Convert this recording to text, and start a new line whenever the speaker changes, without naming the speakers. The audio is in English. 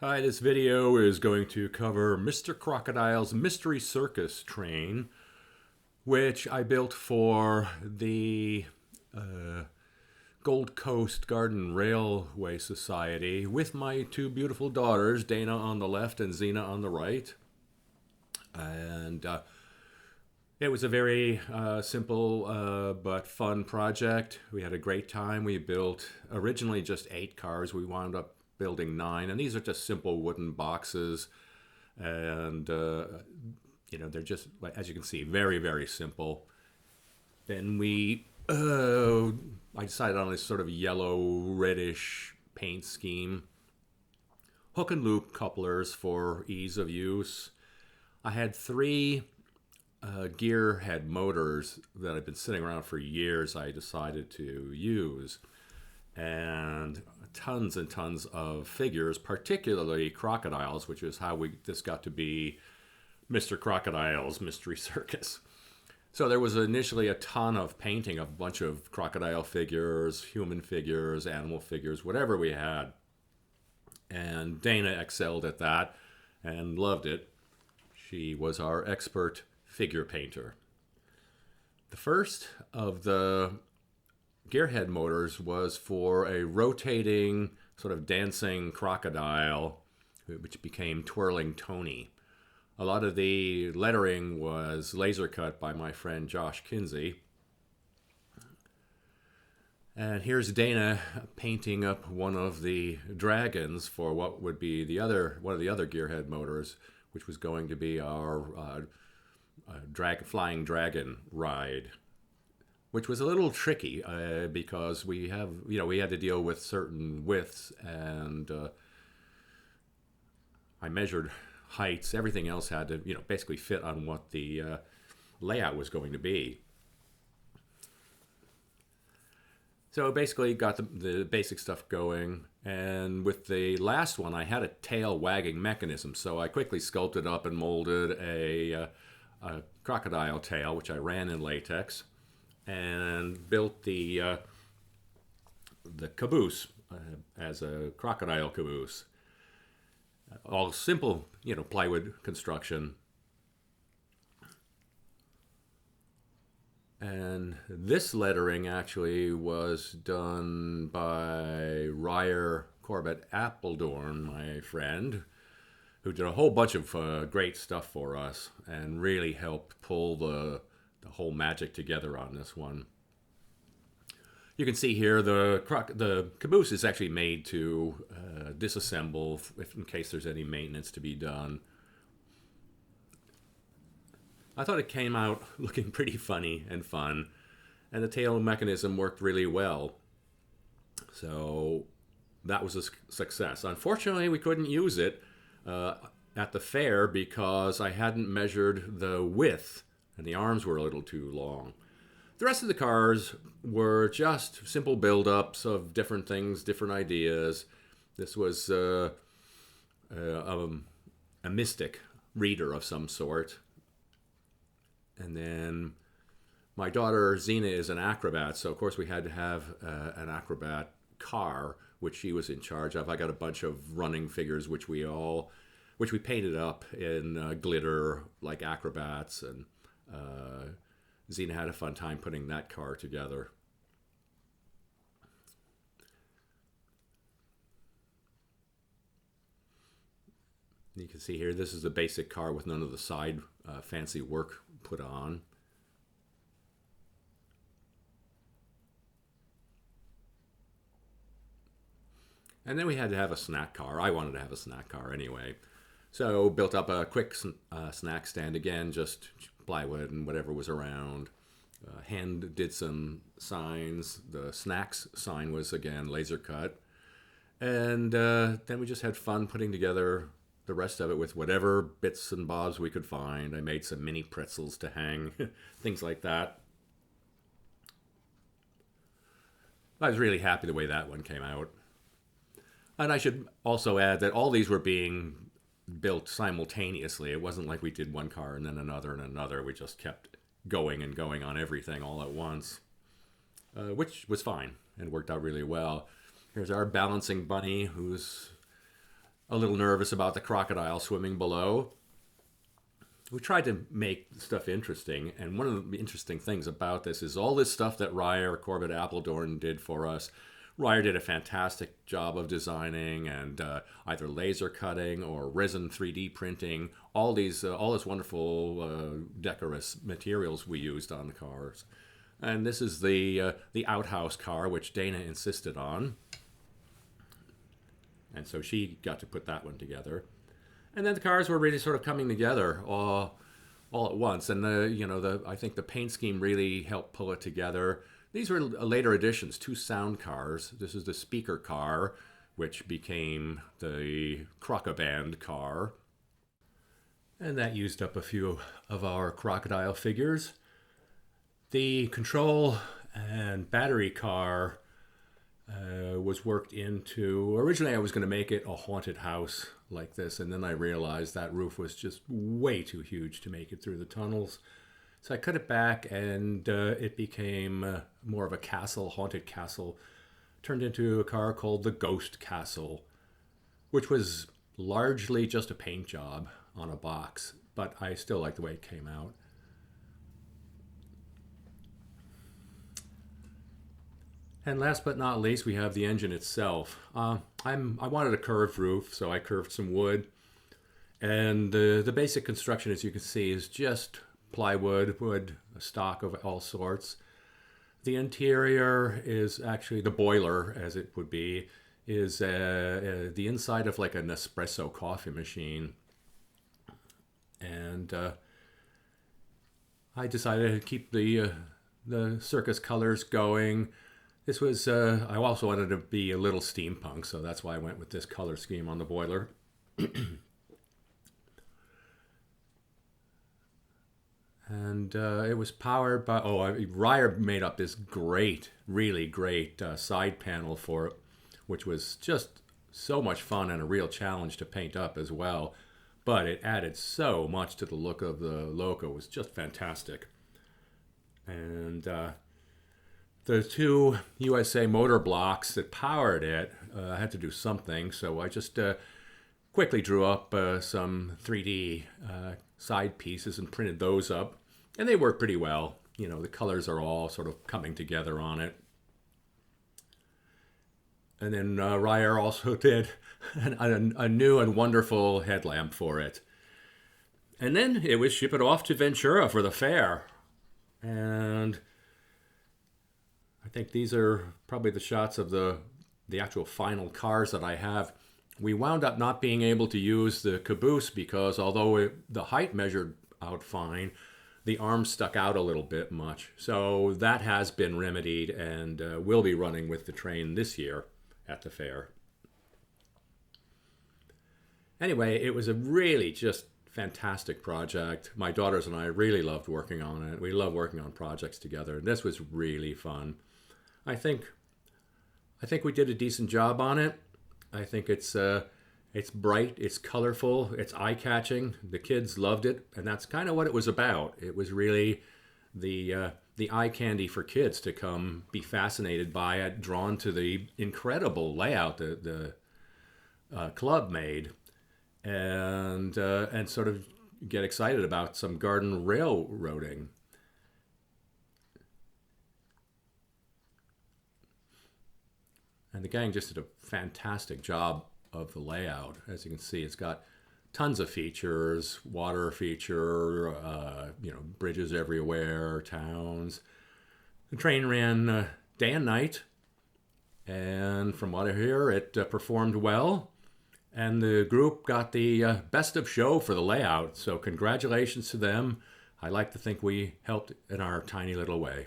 Hi, this video is going to cover Mr. Crocodile's Mystery Circus train, which I built for the Gold Coast Garden Railway Society with my two beautiful daughters, Dana on the left and Zena on the right. And it was a very simple but fun project. We had a great time. We built originally just 8 cars. We wound up building 9, and these are just simple wooden boxes. And they're just, as you can see, very, very simple. Then I decided on this sort of yellow reddish paint scheme. Hook and loop couplers for ease of use. I had 3 gearhead motors that I've been sitting around for years. I decided to use, and tons and tons of figures, particularly crocodiles, which is how this got to be Mr. Crocodile's Mystery Circus. So there was initially a ton of painting of a bunch of crocodile figures, human figures, animal figures, whatever we had. And Dana excelled at that and loved it. She was our expert figure painter. The first of the gearhead motors was for a rotating, sort of dancing crocodile, which became Twirling Tony. A lot of the lettering was laser cut by my friend Josh Kinsey. And here's Dana painting up one of the dragons for what would be one of the other gearhead motors, which was going to be our flying dragon ride, which was a little tricky because we had to deal with certain widths, and I measured heights. Everything else had to basically fit on what the layout was going to be. So basically got the basic stuff going, and with the last one I had a tail wagging mechanism, so I quickly sculpted up and molded a crocodile tail, which I ran in latex, and built the caboose as a crocodile caboose. All simple, plywood construction. And this lettering actually was done by Ryer Corbett Appledorn, my friend, who did a whole bunch of great stuff for us and really helped pull the whole magic together on this one. You can see here the caboose is actually made to disassemble in case there's any maintenance to be done. I thought it came out looking pretty funny and fun, and the tail mechanism worked really well. So that was a success. Unfortunately, we couldn't use it at the fair because I hadn't measured the width, and the arms were a little too long. The rest of the cars were just simple build-ups of different things, different ideas. This was a mystic reader of some sort. And then my daughter Zena is an acrobat, so of course we had to have an acrobat car, which she was in charge of. I got a bunch of running figures, which we painted up in glitter like acrobats, and Zena had a fun time putting that car together. You can see here, this is a basic car with none of the side fancy work put on. And then we had to have a snack car. I wanted to have a snack car anyway. So built up a quick snack stand again, just plywood and whatever was around. Hand did some signs. The snacks sign was again laser cut. And then we just had fun putting together the rest of it with whatever bits and bobs we could find. I made some mini pretzels to hang, things like that. I was really happy the way that one came out. And I should also add that all these were being built simultaneously. It wasn't like we did one car and then another and another. We just kept going and going on everything all at once, which was fine and worked out really well. Here's our balancing bunny, who's a little nervous about the crocodile swimming below. We tried to make stuff interesting, and one of the interesting things about this is all this stuff that Ryer Corbett Appledorn did for us. Ryer did a fantastic job of designing and either laser cutting or resin 3D printing all this wonderful decorous materials we used on the cars. And this is the outhouse car, which Dana insisted on, and so she got to put that one together. And then the cars were really sort of coming together all at once. And I think the paint scheme really helped pull it together. These were later additions, 2 sound cars. This is the speaker car, which became the Crocoband car. And that used up a few of our Crocodile figures. The control and battery car was worked into. Originally, I was going to make it a haunted house like this, and then I realized that roof was just way too huge to make it through the tunnels. So I cut it back, and it became more of a castle, haunted castle, turned into a car called the Ghost Castle, which was largely just a paint job on a box, but I still like the way it came out. And last but not least, we have the engine itself. I wanted a curved roof, so I curved some wood. And the basic construction, as you can see, is just plywood, wood, stock of all sorts. The interior is actually the boiler, as it would be, is the inside of like an espresso coffee machine. And I decided to keep the circus colors going. This was, I also wanted to be a little steampunk, so that's why I went with this color scheme on the boiler. And it was powered by, Ryer made up this really great side panel for it, which was just so much fun and a real challenge to paint up as well. But it added so much to the look of the loco. It was just fantastic. And the 2 USA motor blocks that powered it, I had to do something, so I just quickly drew up some 3D side pieces and printed those up, and they work pretty well. You know, the colors are all sort of coming together on it. And then Ryer also did a new and wonderful headlamp for it. And then it was ship it off to Ventura for the fair. And I think these are probably the shots of the actual final cars that I have. We wound up not being able to use the Caboose because although the height measured out fine, the arms stuck out a little bit much. So that has been remedied and will be running with the train this year at the fair. Anyway, it was a really just fantastic project. My daughters and I really loved working on it. We love working on projects together, and this was really fun. I think we did a decent job on it. I think it's bright, it's colorful, it's eye-catching. The kids loved it, and that's kind of what it was about. It was really the eye candy for kids to come be fascinated by it, drawn to the incredible layout the club made, and sort of get excited about some garden railroading. And the gang just did a fantastic job of the layout. As you can see, it's got tons of features, water feature, bridges everywhere, towns. The train ran day and night, and from what I hear, it performed well. And the group got the best of show for the layout, so congratulations to them. I like to think we helped in our tiny little way.